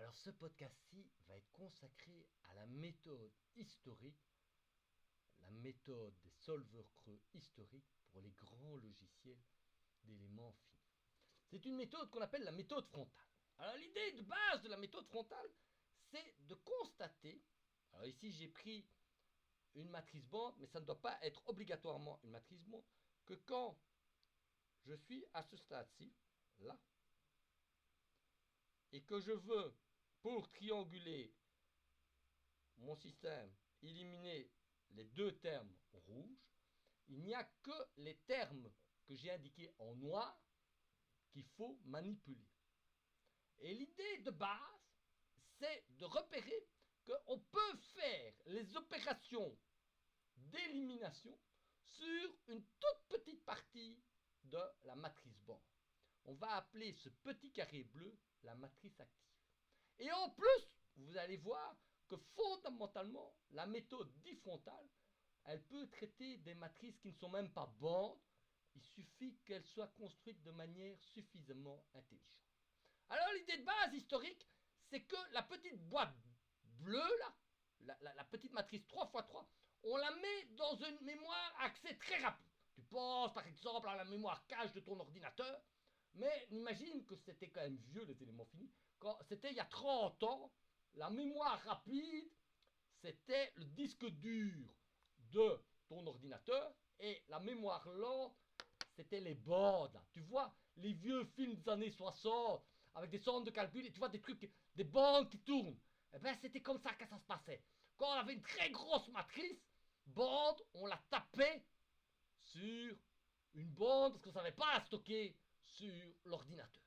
Alors ce podcast-ci va être consacré à la méthode historique, la méthode des solveurs creux historiques pour les grands logiciels d'éléments finis. C'est une méthode qu'on appelle la méthode frontale. Alors l'idée de base de la méthode frontale, c'est de constater, alors ici j'ai pris une matrice bande, mais ça ne doit pas être obligatoirement une matrice bande, que quand je suis à ce stade-ci, là, et que je veux, pour trianguler mon système, éliminer les deux termes rouges, il n'y a que les termes que j'ai indiqués en noir qu'il faut manipuler. Et l'idée de base, c'est de repérer qu'on peut faire les opérations d'élimination sur une toute petite partie de la matrice bande. On va appeler ce petit carré bleu la matrice active. Et en plus, vous allez voir que fondamentalement, la méthode difrontale, elle peut traiter des matrices qui ne sont même pas bandes. Il suffit qu'elles soient construites de manière suffisamment intelligente. Alors l'idée de base historique, c'est que la petite boîte bleue, là, la petite matrice 3x3, on la met dans une mémoire à accès très rapide. Tu penses par exemple à la mémoire cache de ton ordinateur, mais imagine que c'était quand même vieux les éléments finis. Quand c'était il y a 30 ans, la mémoire rapide, c'était le disque dur de ton ordinateur et la mémoire lente, c'était les bandes. Tu vois, les vieux films des années 60 avec des centres de calcul et tu vois des trucs, des bandes qui tournent. Eh bien, c'était comme ça que ça se passait. Quand on avait une très grosse matrice, bande, on la tapait sur une bande parce qu'on ne savait pas la stocker sur l'ordinateur.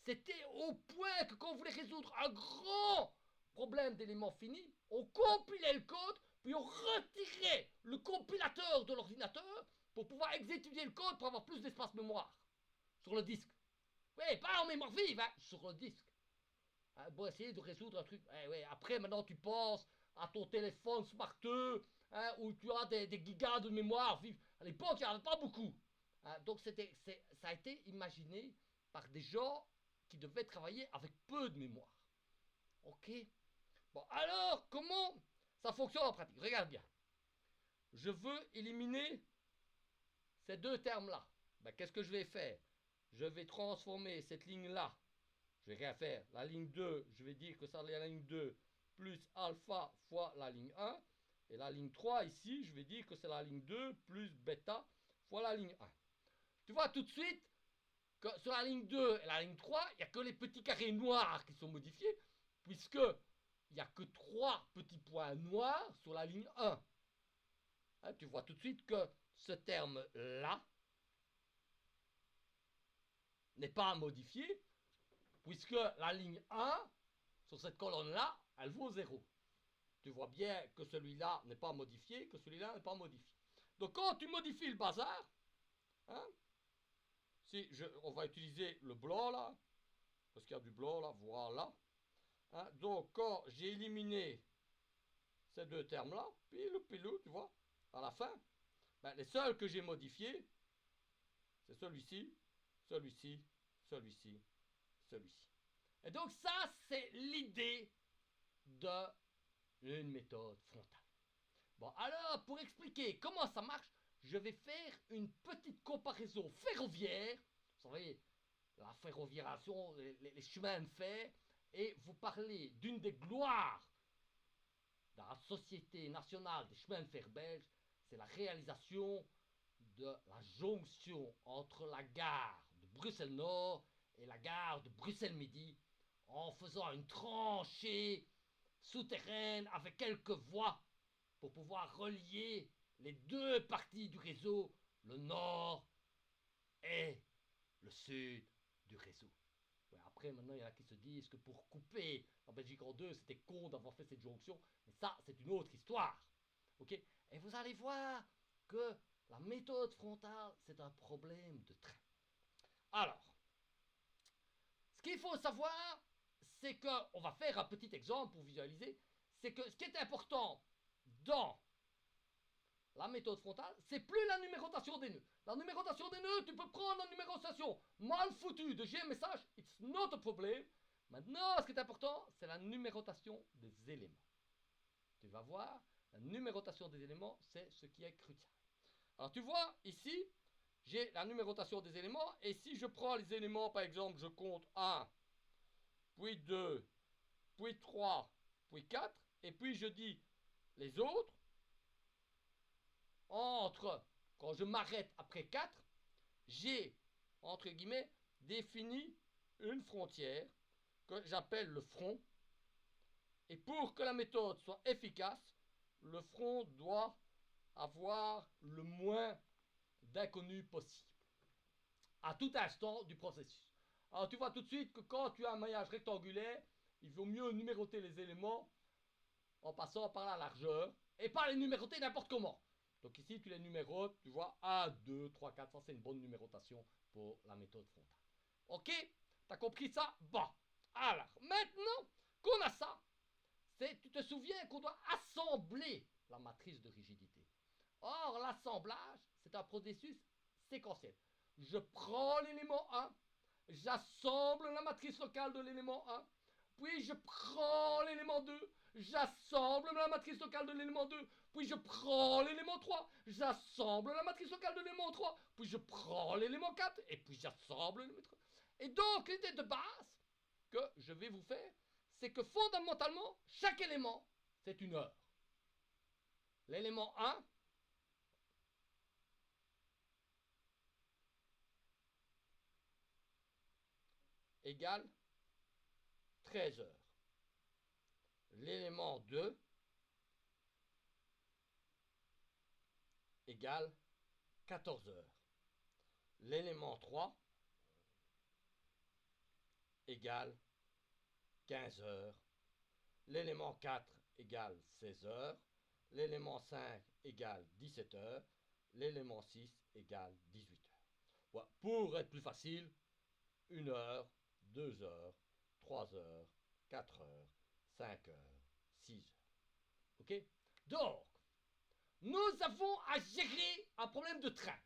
C'était au point que quand on voulait résoudre un grand problème d'éléments finis, on compilait le code, puis on retirait le compilateur de l'ordinateur pour pouvoir exécuter le code pour avoir plus d'espace mémoire sur le disque. Oui, pas en mémoire vive, hein, sur le disque. Pour essayer de résoudre un truc. Après, maintenant, tu penses à ton téléphone smarteux, où tu as des gigas de mémoire vive. À l'époque, il n'y en avait pas beaucoup. Donc, ça a été imaginé par des gens qui devaient travailler avec peu de mémoire. Ok. Bon, alors, comment ça fonctionne en pratique? Regarde bien. Je veux éliminer ces deux termes-là. Qu'est-ce que je vais faire? Je vais transformer cette ligne-là. Je vais rien faire. La ligne 2, je vais dire que ça c'est la ligne 2 plus alpha fois la ligne 1. Et la ligne 3 ici, je vais dire que c'est la ligne 2 plus bêta fois la ligne 1. Tu vois tout de suite que sur la ligne 2 et la ligne 3, il n'y a que les petits carrés noirs qui sont modifiés, puisque il n'y a que 3 petits points noirs sur la ligne 1. Tu vois tout de suite que ce terme-là n'est pas modifié, puisque la ligne 1, sur cette colonne-là, elle vaut 0. Tu vois bien que celui-là n'est pas modifié, que celui-là n'est pas modifié. Donc quand tu modifies le bazar, on va utiliser le blanc là, parce qu'il y a du blanc là, voilà. Donc quand j'ai éliminé ces deux termes-là, pilou, tu vois, à la fin, les seuls que j'ai modifiés, c'est celui-ci, celui-ci, celui-ci, celui-ci. Et donc ça, c'est l'idée d'une méthode frontale. Bon, alors, pour expliquer comment ça marche, je vais faire une petite comparaison ferroviaire. Vous savez, la ferroviarisation, les chemins de fer, et vous parler d'une des gloires de la Société nationale des chemins de fer belges, c'est la réalisation de la jonction entre la gare de Bruxelles-Nord et la gare de Bruxelles-Midi, en faisant une tranchée souterraine avec quelques voies pour pouvoir relier les deux parties du réseau, le nord et le sud du réseau. Après, maintenant, il y en a qui se disent que pour couper la Belgique en deux, c'était con d'avoir fait cette jonction, mais ça, c'est une autre histoire. Ok. Et vous allez voir que la méthode frontale, c'est un problème de train. Alors, ce qu'il faut savoir, c'est qu'on va faire un petit exemple pour visualiser, c'est que ce qui est important dans la méthode frontale, c'est plus la numérotation des nœuds. La numérotation des nœuds, tu peux prendre une numérotation mal foutue de GMSH, it's not a problem, Maintenant, ce qui est important, c'est la numérotation des éléments. Tu vas voir, la numérotation des éléments, c'est ce qui est crucial. Alors tu vois, ici, j'ai la numérotation des éléments, et si je prends les éléments, par exemple, je compte 1, puis 2, puis 3, puis 4, et puis je dis les autres, quand je m'arrête après 4, j'ai, entre guillemets, défini une frontière que j'appelle le front. Et pour que la méthode soit efficace, le front doit avoir le moins d'inconnus possible à tout instant du processus. Alors tu vois tout de suite que quand tu as un maillage rectangulaire, il vaut mieux numéroter les éléments en passant par la largeur et pas les numéroter n'importe comment. Donc ici tu les numérotes, tu vois 1, 2, 3, 4, ça c'est une bonne numérotation pour la méthode frontale. Ok? T'as compris ça? Bon. Alors, maintenant qu'on a ça, tu te souviens qu'on doit assembler la matrice de rigidité. Or, l'assemblage, c'est un processus séquentiel. Je prends l'élément 1, j'assemble la matrice locale de l'élément 1, puis je prends l'élément 2, j'assemble la matrice locale de l'élément 2, puis je prends l'élément 3, j'assemble la matrice locale de l'élément 3, puis je prends l'élément 4, et puis j'assemble l'élément 3. Et donc, l'idée de base que je vais vous faire, c'est que fondamentalement, chaque élément, c'est une heure. L'élément 1, égale 13 heures. L'élément 2 égale 14 heures. L'élément 3 égale 15 heures. L'élément 4 égale 16 heures. L'élément 5 égale 17 heures. L'élément 6 égale 18 heures. Voilà. Pour être plus facile, 1 heure, 2 heures, 3 heures, 4 heures, 5 heures, 6 heures. Ok? Donc, nous avons à gérer un problème de train.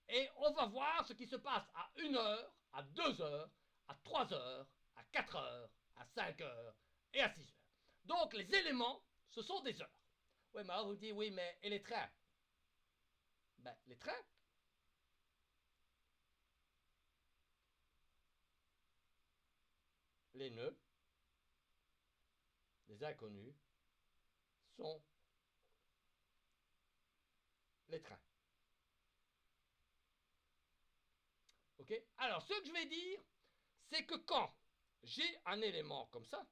Et on va voir ce qui se passe à 1 heure, à 2 heures, à 3 heures, à 4 heures, à 5 heures et à 6 heures. Donc les éléments, ce sont des heures. Oui, mais alors vous dites, oui, mais et les trains? Ben, les trains, les nœuds, les inconnus, sont les trains. Ok? Alors, ce que je vais dire, c'est que quand j'ai un élément comme ça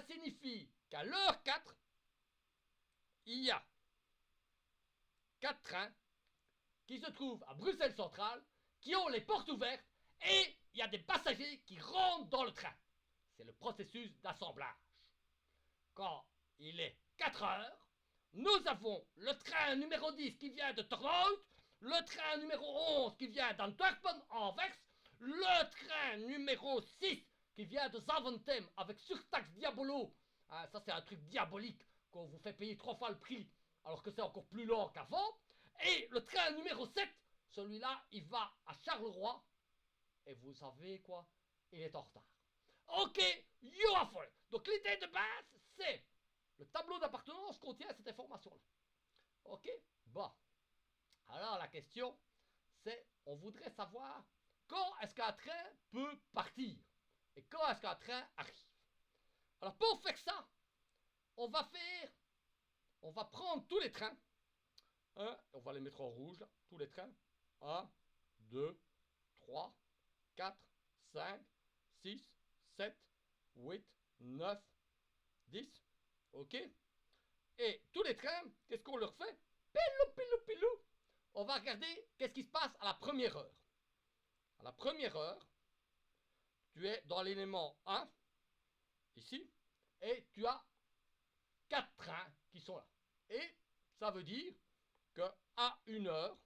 signifie qu'à l'heure 4, il y a 4 trains qui se trouvent à Bruxelles Centrale, qui ont les portes ouvertes, et il y a des passagers qui rentrent dans le train. C'est le processus d'assemblage. Quand il est 4 heures, nous avons le train numéro 10 qui vient de Torhout, le train numéro 11 qui vient d'Antwerpen, Anvers, le train numéro 6 qui vient de Zaventem avec surtaxe diabolo. Ah, ça c'est un truc diabolique qu'on vous fait payer 3 fois le prix alors que c'est encore plus lent qu'avant. Et le train numéro 7, celui-là, il va à Charleroi. Et vous savez quoi? Il est en retard. Ok, you are for it. Donc l'idée de base, c'est le tableau d'appartenance contient cette information-là. Ok? Bon. Alors la question, c'est, on voudrait savoir quand est-ce qu'un train peut partir et quand est-ce qu'un train arrive. Alors pour faire ça, on va prendre tous les trains, hein, on va les mettre en rouge, là, tous les trains. 1, 2, 3, 4, 5, 6, 7, 8, 9, 10. Ok? Et tous les trains, qu'est-ce qu'on leur fait? Pilou, pilou, pilou. On va regarder qu'est-ce qui se passe à la première heure. À la première heure, tu es dans l'élément 1, ici, et tu as 4 trains qui sont là. Et ça veut dire qu'à 1 heure,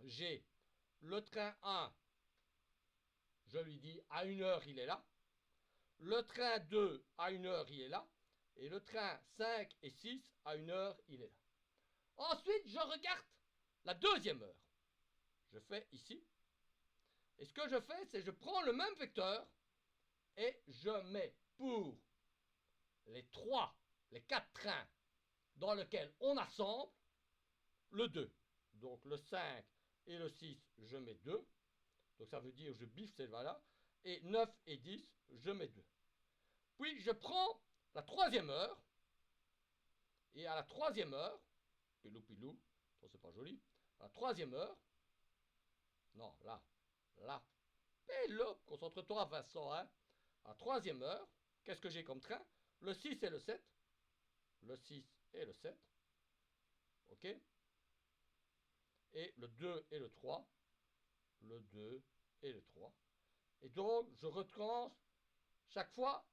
j'ai le train 1, je lui dis à 1 heure il est là. Le train 2, à 1 heure il est là. Et le train 5 et 6, à 1 heure il est là. Ensuite, je regarde la deuxième heure. Je fais ici. Et ce que je fais, c'est je prends le même vecteur et je mets pour les 4 trains dans lesquels on assemble le 2. Donc le 5 et le 6, je mets 2. Donc ça veut dire je biffe cette valeur. Et 9 et 10, je mets 2. Puis je prends la troisième heure. Et à la troisième heure, pilou pilou, ça c'est pas joli. À la troisième heure, non, là. Pilou, concentre-toi Vincent, hein. À la troisième heure, qu'est-ce que j'ai comme train? Le 6 et le 7. Le 6 et le 7. Ok? Et le 2 et le 3. Le 2 et le 3. Et donc, je recommence chaque fois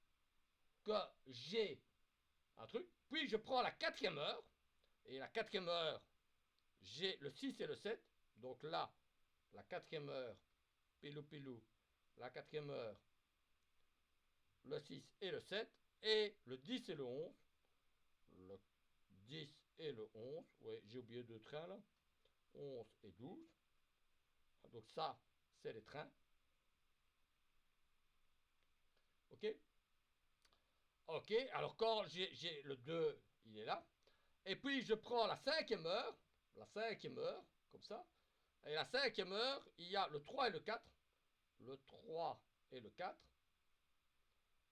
que j'ai un truc. Puis je prends la quatrième heure. Et la quatrième heure, j'ai le 6 et le 7. Donc là, la quatrième heure, pilou pilou, la quatrième heure, le 6 et le 7. Et le 10 et le 11. Le 10 et le 11. Oui, j'ai oublié 2 trains là. 11 et 12. Donc ça, c'est les trains. Ok? Ok, alors quand j'ai le 2, il est là. Et puis je prends la cinquième heure, comme ça. Et la cinquième heure, il y a le 3 et le 4. Le 3 et le 4.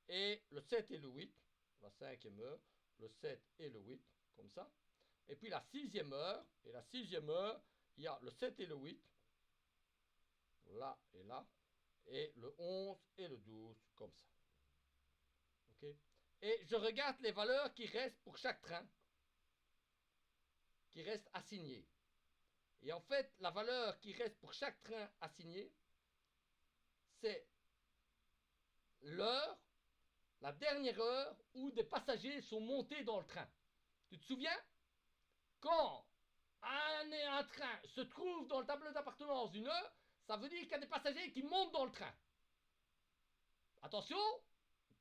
Et le 7 et le 8. La cinquième heure, le 7 et le 8, comme ça. Et puis la sixième heure, et la sixième heure, il y a le 7 et le 8. Là et là. Et le 11 et le 12, comme ça. Ok? Et je regarde les valeurs qui restent pour chaque train, qui restent assignées. Et en fait, la valeur qui reste pour chaque train assigné, c'est l'heure, la dernière heure où des passagers sont montés dans le train. Tu te souviens? Quand un train se trouve dans le tableau d'appartenance d'une heure, ça veut dire qu'il y a des passagers qui montent dans le train. Attention,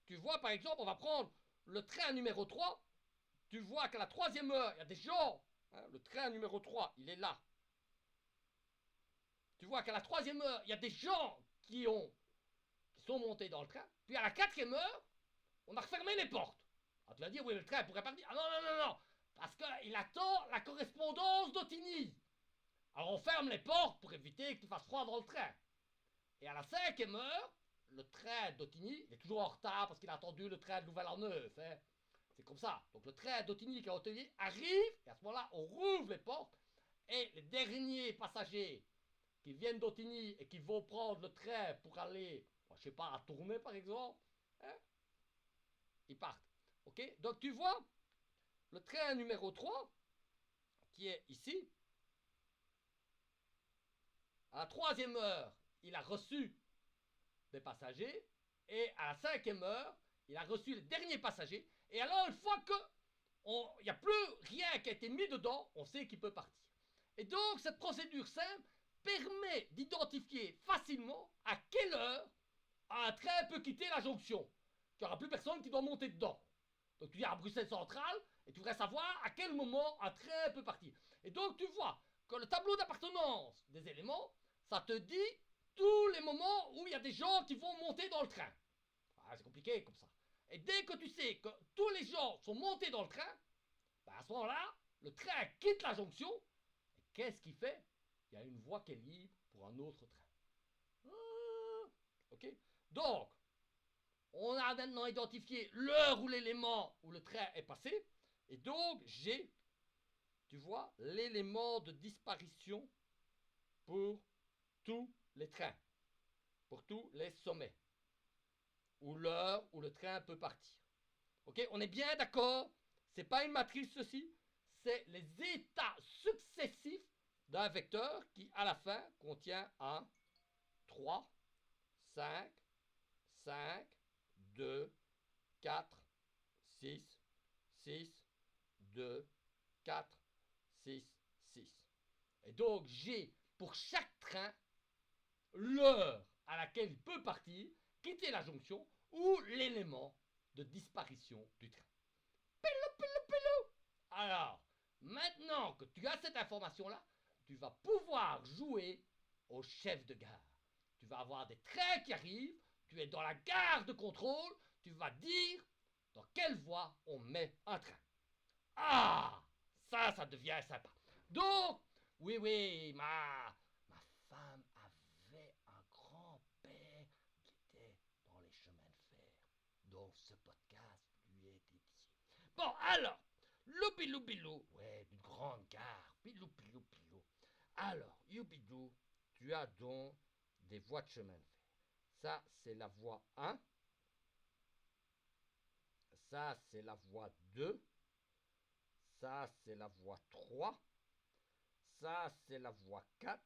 tu vois par exemple, on va prendre le train numéro 3. Tu vois qu'à la troisième heure, il y a des gens. Hein, le train numéro 3, il est là. Tu vois qu'à la troisième heure, il y a des gens qui sont montés dans le train. Puis à la quatrième heure, on a refermé les portes. Alors tu vas dire, oui, le train pourrait partir. Ah non, non, non, non. Parce qu'il attend la correspondance d'Otigny. Alors on ferme les portes pour éviter qu'il fasse froid dans le train. Et à la cinquième heure, le train d'Otigny, il est toujours en retard parce qu'il a attendu le train de Louvain-la-Neuve. Hein. C'est comme ça. Donc le train d'Otigny qui est Otigny arrive, et à ce moment-là, on rouvre les portes, et les derniers passagers qui viennent d'Otigny et qui vont prendre le train pour aller, je sais pas, à Tournai par exemple, hein, ils partent. Ok? Donc tu vois, le train numéro 3, qui est ici, à la troisième heure, il a reçu des passagers, et à la cinquième heure, il a reçu les derniers passagers, et alors une fois que il n'y a plus rien qui a été mis dedans, on sait qu'il peut partir. Et donc cette procédure simple permet d'identifier facilement à quelle heure un train peut quitter la jonction. Il n'y aura plus personne qui doit monter dedans. Donc tu viens à Bruxelles Centrale et tu voudrais savoir à quel moment un train peut partir. Et donc tu vois que le tableau d'appartenance des éléments, ça te dit tous les moments où il y a des gens qui vont monter dans le train. Ah, c'est compliqué comme ça. Et dès que tu sais que tous les gens sont montés dans le train, ben à ce moment-là, le train quitte la jonction. Et qu'est-ce qu'il fait? Il y a une voie qui est libre pour un autre train. Ok? Donc, on a maintenant identifié l'heure ou l'élément où le train est passé. Et donc, j'ai, tu vois, l'élément de disparition pour tous les trains, pour tous les sommets, ou l'heure où le train peut partir. Ok? On est bien d'accord? C'est pas une matrice ceci, c'est les états successifs d'un vecteur qui, à la fin, contient 1, 3, 5, 5, 2, 4, 6, 6, 2, 4, 6, 6. Et donc, j'ai pour chaque train l'heure à laquelle il peut partir, quitter la jonction, ou l'élément de disparition du train. Pilou, pilou, pilou. Alors, maintenant que tu as cette information-là, tu vas pouvoir jouer au chef de gare. tu vas avoir des trains qui arrivent, tu es dans la gare de contrôle, tu vas dire dans quelle voie on met un train. Ah, ça devient sympa. Donc, oui, ma femme avait un grand-père qui était dans les chemins de fer. Donc, ce podcast lui est dédié. Bon, alors, loubilou, ouais, une grande gare, pilou. Alors, youbidou, tu as donc des voies de chemin de fer. Ça, c'est la voie 1. Ça, c'est la voie 2. Ça, c'est la voie 3. Ça, c'est la voie 4.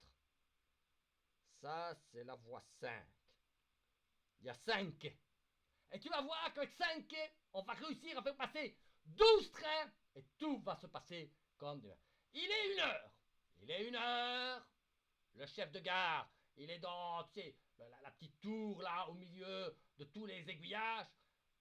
Ça, c'est la voie 5. Il y a 5 quais. Et tu vas voir qu'avec 5 quais, on va réussir à faire passer 12 trains et tout va se passer comme demain. Il est 1 heure. Il est 1 heure. Le chef de gare, il est dans, tu sais, la petite tour là au milieu de tous les aiguillages.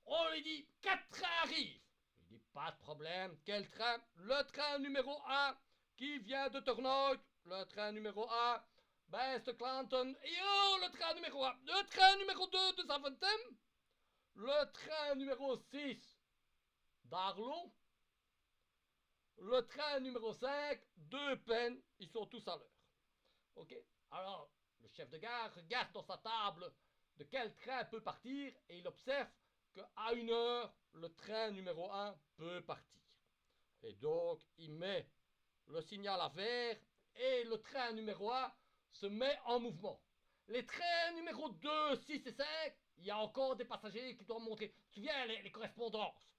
On lui dit 4 trains arrivent. Il dit pas de problème. Quel train? Le train numéro 1 qui vient de Tornoy. Le train numéro 1 Best Clanton. Et oh, le train numéro 1. Le train numéro 2 de Zaventem. Le train numéro 6 d'Arlon. Le train numéro 5 de Eupen. Ils sont tous à l'heure. Ok? Alors, le chef de gare regarde dans sa table de quel train peut partir et il observe qu'à 1 heure, le train numéro 1 peut partir. Et donc, il met le signal à vert et le train numéro 1 se met en mouvement. Les trains numéro 2, 6 et 5, il y a encore des passagers qui doivent montrer. Tu te souviens, les correspondances.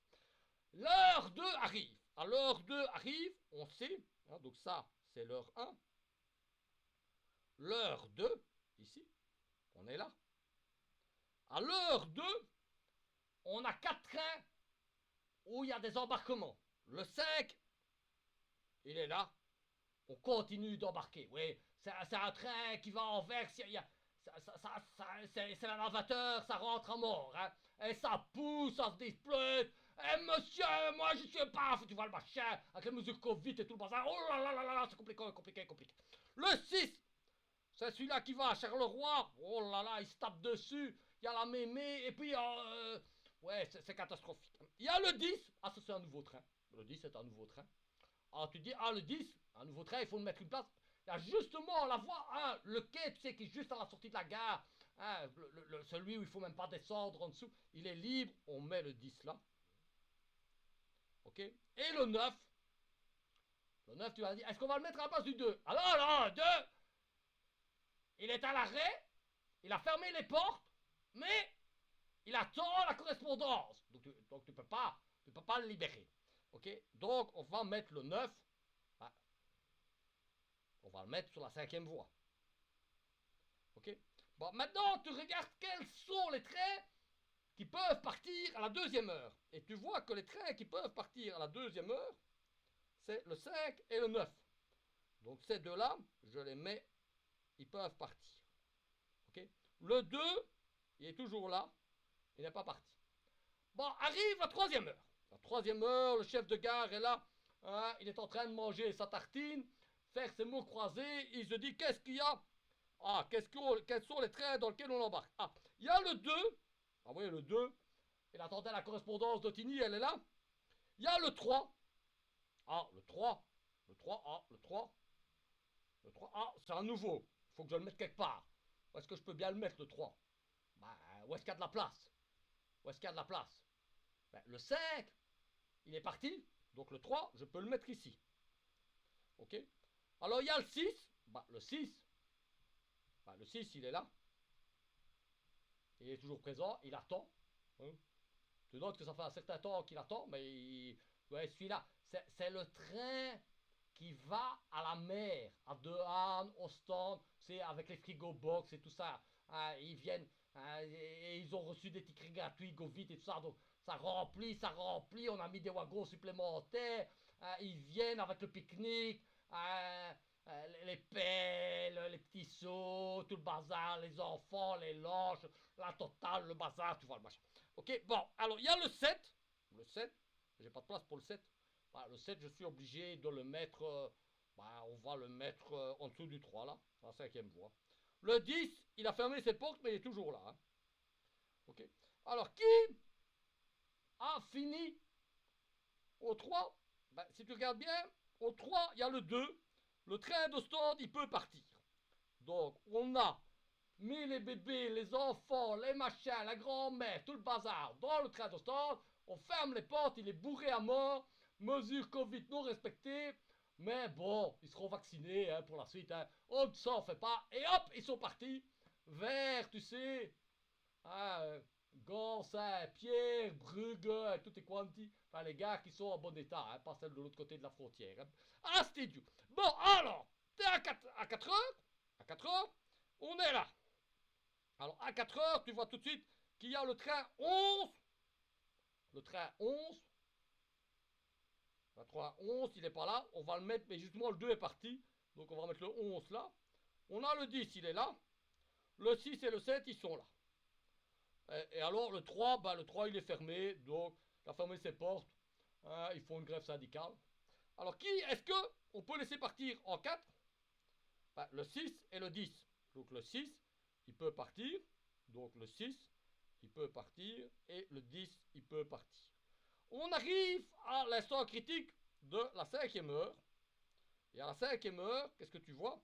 L'heure 2 arrive. À l'heure 2 arrive, on sait, hein, donc ça, c'est l'heure 1. L'heure 2, ici, on est là. À l'heure 2, on a 4 trains où il y a des embarquements. Le 5, il est là. On continue d'embarquer. Oui, c'est un train qui va envers. C'est l'avateur, ça rentre à mort. Hein. Et ça pousse, ça se displute. Eh monsieur, moi je suis pas. Tu vois le machin, avec les mesures Covid et tout le bazar. Oh là, c'est compliqué. Le 6, c'est celui-là qui va à Charleroi. Oh là là, il se tape dessus. Il y a la mémé. Et puis, ouais, c'est catastrophique. Il y a le 10. Ah, ça, c'est un nouveau train. Le 10, c'est un nouveau train. Ah, tu dis, le 10, un nouveau train, il faut mettre une place. Il y a justement la voie 1, le quai, tu sais, qui est juste à la sortie de la gare. Hein, celui où il ne faut même pas descendre en dessous. Il est libre. On met le 10 là. Ok. Et le 9. Le 9, tu vas dire, est-ce qu'on va le mettre à la place du 2? Alors, là, 2. Il est à l'arrêt, il a fermé les portes, mais il attend la correspondance. Donc tu peux pas le libérer. Ok? Donc on va mettre le 9. On va le mettre sur la 5e voie. Ok? Bon, maintenant tu regardes quels sont les trains qui peuvent partir à la 2e heure. Et tu vois que les trains qui peuvent partir à la 2e heure, c'est le 5 et le 9. Donc ces deux-là, je les mets, ils peuvent partir. Ok? Le 2, il est toujours là, il n'est pas parti. Bon, arrive la 3e heure. La 3e heure, le chef de gare est là, hein, il est en train de manger sa tartine, faire ses mots croisés, il se dit, qu'est-ce qu'il y a? Ah, quels sont les trains dans lesquels on embarque? Ah, il y a le 2. Ah oui, le 2. Il attendait la correspondance d'Otigny, elle est là. Il y a le 3. Ah, le 3. Le 3, le 3. Le 3, c'est un nouveau. Il faut que je le mette quelque part. Où est-ce que je peux bien le mettre, le 3? Bah, où est-ce qu'il y a de la place? Où est-ce qu'il y a de la place? Ben, le 5, il est parti. Donc le 3, je peux le mettre ici. Ok? Alors il y a le 6. Bah, le 6. Bah, le 6, il est là. Il est toujours présent. Il attend. Hein? Tu notes que ça fait un certain temps qu'il attend. Mais ouais, celui-là, c'est le train qui va à la mer. À Dehaene, Ostende. C'est avec les frigo box et tout ça. Hein, ils viennent. Hein, et ils ont reçu des tickets gratuits, go vite et tout ça. Donc ça remplit. On a mis des wagons supplémentaires. Ils viennent avec le pique-nique. Les pelles, les petits seaux, tout le bazar, les enfants, les lanches, la totale, le bazar, tu vois le machin. Ok, bon, alors il y a le 7. Le 7, j'ai pas de place pour le 7. Bah, le 7, je suis obligé de le mettre. On va le mettre en dessous du 3 là, la 5e voie. Le 10, il a fermé ses portes, mais il est toujours là. Hein. Ok. Alors, qui a fini au 3? Ben, si tu regardes bien, au 3, il y a le 2. Le train d'Ostende, il peut partir. Donc, on a mis les bébés, les enfants, les machins, la grand-mère, tout le bazar dans le train d'Ostende. On ferme les portes, il est bourré à mort. Mesures Covid non respectées. Mais bon, ils seront vaccinés hein, pour la suite. Hein. On ne s'en fait pas. Et hop, ils sont partis vers, tu sais, hein, Gand, Saint-Pierre, Brugge, tout est quanti. Enfin, les gars qui sont en bon état, hein, pas celles de l'autre côté de la frontière. Hein. Ah, c'est idiot. Bon, alors, t'es à 4 heures. À 4 heures, on est là. Alors, à 4 heures, tu vois tout de suite qu'il y a le train 11. Le train 11. Le train 11, il n'est pas là. On va le mettre, mais justement, le 2 est parti. Donc, on va mettre le 11 là. On a le 10, il est là. Le 6 et le 7, ils sont là. Et alors, le 3, bah, le 3, il est fermé. Donc, il a fermé ses portes. Hein, ils font une grève syndicale. Alors, qui est-ce que on peut laisser partir en 4? Bah, le 6 et le 10. Donc, le 6, il peut partir. Donc, le 6, il peut partir. Et le 10, il peut partir. On arrive à l'instant critique de la 5e heure. Et à la 5e heure, qu'est-ce que tu vois?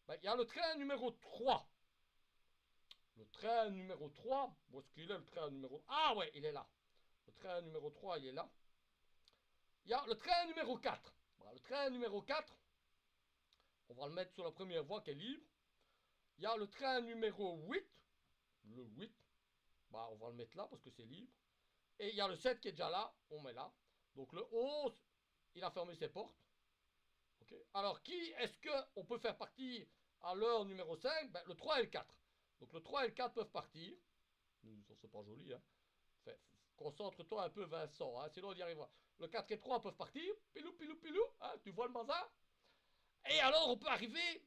Ben, il y a le train numéro 3. Le train numéro 3. Où est-ce qu'il est le train numéro... Ah ouais, il est là. Le train numéro 3, il est là. Il y a le train numéro 4. Voilà, le train numéro 4, on va le mettre sur la première voie qui est libre. Il y a le train numéro 8. Le 8, bah, on va le mettre là parce que c'est libre. Et il y a le 7 qui est déjà là, on met là. Donc le 11, il a fermé ses portes. Okay. Alors qui est-ce qu'on peut faire partir à l'heure numéro 5? Ben, le 3 et le 4. Donc le 3 et le 4 peuvent partir. Ça c'est pas joli, hein. Concentre-toi un peu Vincent, hein, sinon on y arrivera. Le 4 et le 3 peuvent partir. Pilou, pilou, pilou, hein, tu vois le bazar? Et alors on peut arriver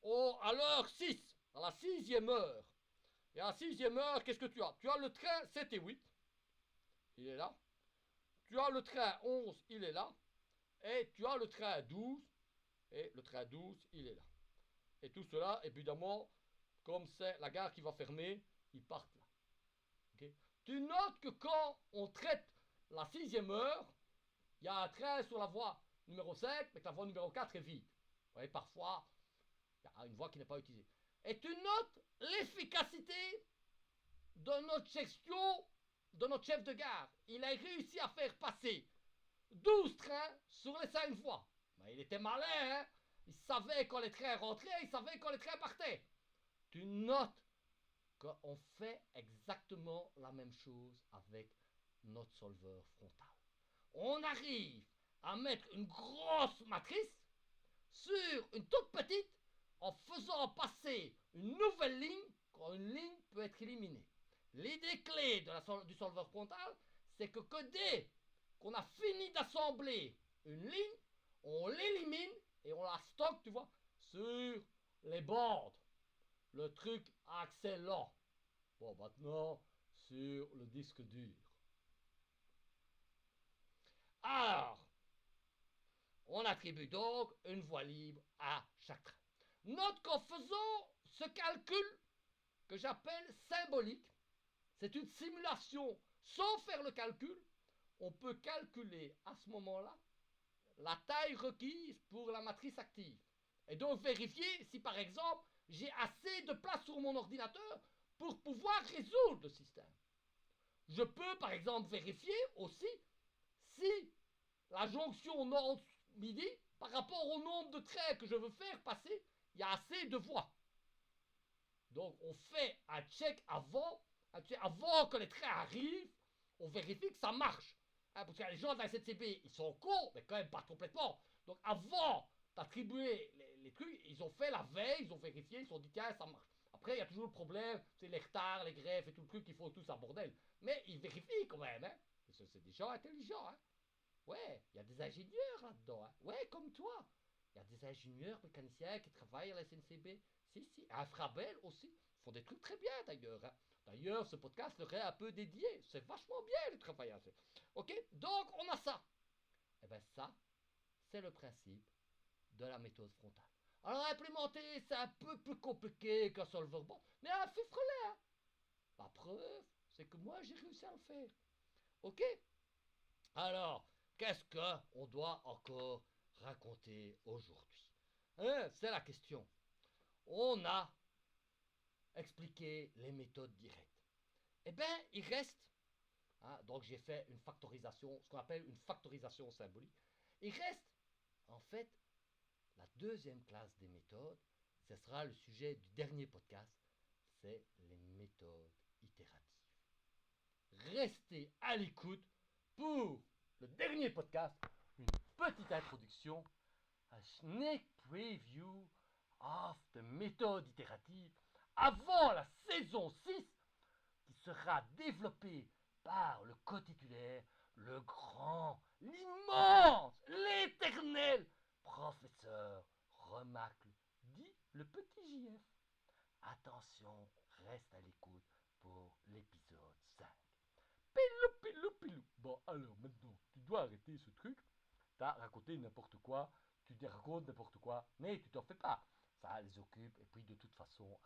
à l'heure 6, à la 6e heure. Et à la 6e heure, qu'est-ce que tu as? Tu as le train 7 et 8. Il est là. Tu as le train 11, il est là. Et tu as le train 12. Et le train 12, il est là. Et tout cela, évidemment, comme c'est la gare qui va fermer, ils partent là. Okay. Tu notes que quand on traite la 6e heure, il y a un train sur la voie numéro 5, mais que la voie numéro 4 est vide. Vous voyez, parfois, il y a une voie qui n'est pas utilisée. Et tu notes l'efficacité de notre gestion, de notre chef de gare. Il a réussi à faire passer 12 trains sur les 5 voies. Mais il était malin, hein? Il savait quand les trains rentraient, il savait quand les trains partaient. Tu notes qu'on fait exactement la même chose avec notre solveur frontal. On arrive à mettre une grosse matrice sur une toute petite en faisant passer une nouvelle ligne quand une ligne peut être éliminée. L'idée clé du solveur frontal, c'est que dès qu'on a fini d'assembler une ligne, on l'élimine et on la stocke, tu vois, sur les bords. Le truc accès lent. Bon, maintenant, sur le disque dur. Alors, on attribue donc une voie libre à chaque train. Note qu'en faisant ce calcul que j'appelle symbolique, c'est une simulation sans faire le calcul, on peut calculer à ce moment-là la taille requise pour la matrice active. Et donc vérifier si par exemple j'ai assez de place sur mon ordinateur pour pouvoir résoudre le système. Je peux par exemple vérifier aussi si la jonction nord-midi, par rapport au nombre de trains que je veux faire passer, il y a assez de voies. Donc on fait un check avant que les trains arrivent, on vérifie que ça marche. Hein, parce que les gens de la SNCB, ils sont cons, mais quand même pas complètement. Donc avant d'attribuer les trucs, ils ont fait la veille, ils ont vérifié, ils se sont dit tiens, ça marche. Après, il y a toujours le problème, c'est les retards, les greffes et tout le truc, il faut tout ça bordel. Mais ils vérifient quand même, hein. C'est des gens intelligents, hein. Ouais, il y a des ingénieurs là-dedans, hein. Ouais, comme toi. Il y a des ingénieurs mécaniciens qui travaillent à la SNCB. Si, à Frabel aussi. Ils font des trucs très bien d'ailleurs. Hein. D'ailleurs, ce podcast leur est un peu dédié. C'est vachement bien les travailleurs. Ok, donc on a ça. Et bien ça, c'est le principe de la méthode frontale. Alors implémenter, c'est un peu plus compliqué qu'un solver bon, mais un fifrelet. Hein. La preuve, c'est que moi j'ai réussi à le faire. Ok. Alors, qu'est-ce qu'on doit encore raconter aujourd'hui? Hein, c'est la question. On a expliqué les méthodes directes. Eh bien, il reste, hein, donc j'ai fait une factorisation, ce qu'on appelle une factorisation symbolique. Il reste, en fait, la deuxième classe des méthodes. Ce sera le sujet du dernier podcast. C'est les méthodes itératives. Restez à l'écoute pour le dernier podcast, une petite introduction, a sneak preview of the méthode itérative avant la saison 6 qui sera développée par le co-titulaire, le grand, l'immense, l'éternel professeur Remacle, dit le petit JF. Attention, reste à l'écoute pour l'épisode 5. Pilou, pilou, pilou. Bon, alors maintenant, tu dois arrêter ce truc. T'as raconté n'importe quoi, tu te racontes n'importe quoi, mais tu t'en fais pas. Ça les occupe, et puis de toute façon,